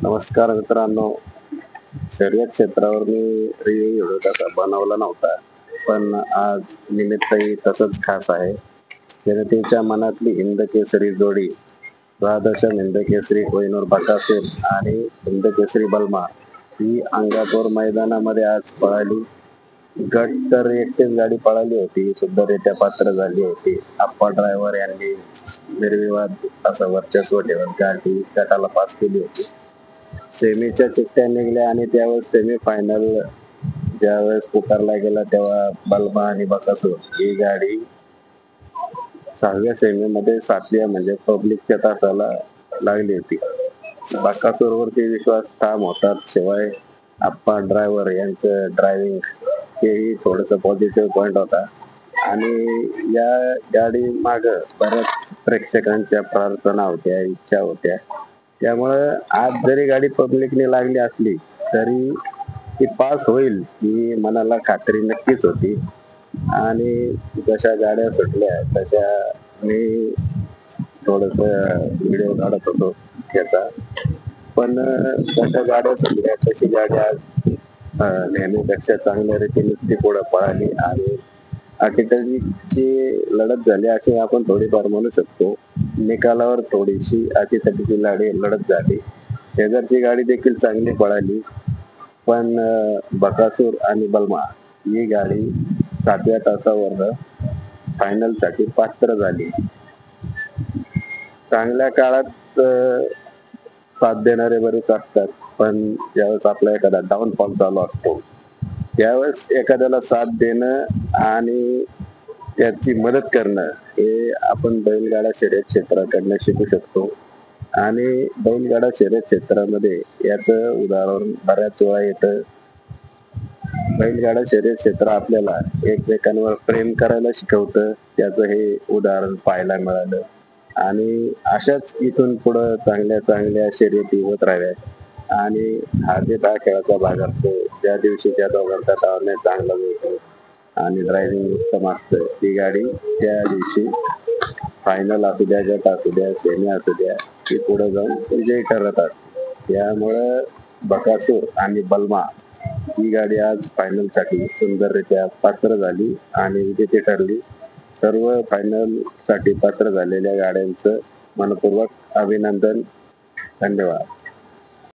नमस्कार मित्रांनो. शर्यत क्षेत्रावर मी रिव्ह्यू व्हिडिओ तसा बनवला नव्हता, पण आज निमित्तही तसंच खास आहे. जनतेच्या मनातली हिंद केसरी जोडी, द्वादशम हिंद केसरी कोहिनूर बकासूर आणि हिंद केसरी बलमा ही अंगापूर मैदानामध्ये आज पळाली. गट तर एकटीच गाडी पळाली होती, सुंदररित्या पात्र झाली होती. आप्पा ड्रायव्हर यांनी निर्विवाद असं वर्चस्व ठेवत गाडी गटाला पास केली होती. सेमीच्या चिठ्ठ्या निघल्या आणि त्यावेळेस सेमी फायनल ज्यावेळेस पुकारला गेला तेव्हा बलमा आणि बकासूर ही गाडी 6व्या सेमीमध्ये 7व्या म्हणजे पब्लिकच्या तासाला लागली होती. बकासूरवरती विश्वास ठाम होता, शिवाय आप्पा ड्रायव्हर यांचं ड्रायव्हिंग हेही थोडस पॉझिटिव्ह पॉइंट होता. आणि या गाडी माग बऱ्याच प्रेक्षकांच्या प्रार्थना होत्या, इच्छा होत्या. त्यामुळं आज जरी गाडी पब्लिकने लागली असली तरी ती पास होईल ही मनाला खात्री नक्कीच होती. आणि जशा गाड्या सुटल्या तशा मी थोडस व्हिडिओ काढत होतो त्याचा. पण जशा गाड्या सुटल्या तशी गाडी आज नेहमीपेक्षा चांगल्या रीतीने ती पुढे पळाली आणि अटीतटीची लढत झाली अशी आपण थोडीफार म्हणू शकतो. निकालावर थोडीशी अटीतटीची लढत झाली. शेजारची गाडी देखील चांगली पळाली, पण बकासूर आणि बलमा ही गाडी 7व्या तासावर फायनल साठी पात्र झाली. चांगल्या काळात साथ देणारे बरेच असतात, पण ज्यावेळेस आपला एखादा डाऊनफॉल चालू असतो त्यावेळेस एखाद्याला साथ देणं आणि त्याची मदत करणं हे आपण बैलगाडा शर्यत क्षेत्राकडनं शिकू शकतो. आणि बैलगाडा शर्यत क्षेत्रामध्ये याचं उदाहरण बऱ्याच वेळा येतं. बैलगाडा शर्यत क्षेत्र आपल्याला एकमेकांवर प्रेम करायला शिकवतं, त्याचं हे उदाहरण पाहायला मिळालं. आणि अशाच इथून पुढं चांगल्या चांगल्या शर्यती होत राहाव्यात. आणि हा खेळाचा भाग असतो. ज्या दिवशी त्या दोघांचा टाळणे चांगला मिळतो आणि ड्रायव्हिंग उत्तम असतं, ती गाडी त्या दिवशी फायनल असू द्या, गट असू द्या, सेमी असू द्या, ती पुढे जाऊन विजयी ठरत असते. त्यामुळं बकासूर आणि बलमा ही गाडी आज फायनल साठी सुंदररित्या पात्र झाली आणि विजेती ठरली. सर्व फायनल साठी पात्र झालेल्या गाड्यांचं मनपूर्वक अभिनंदन. धन्यवाद.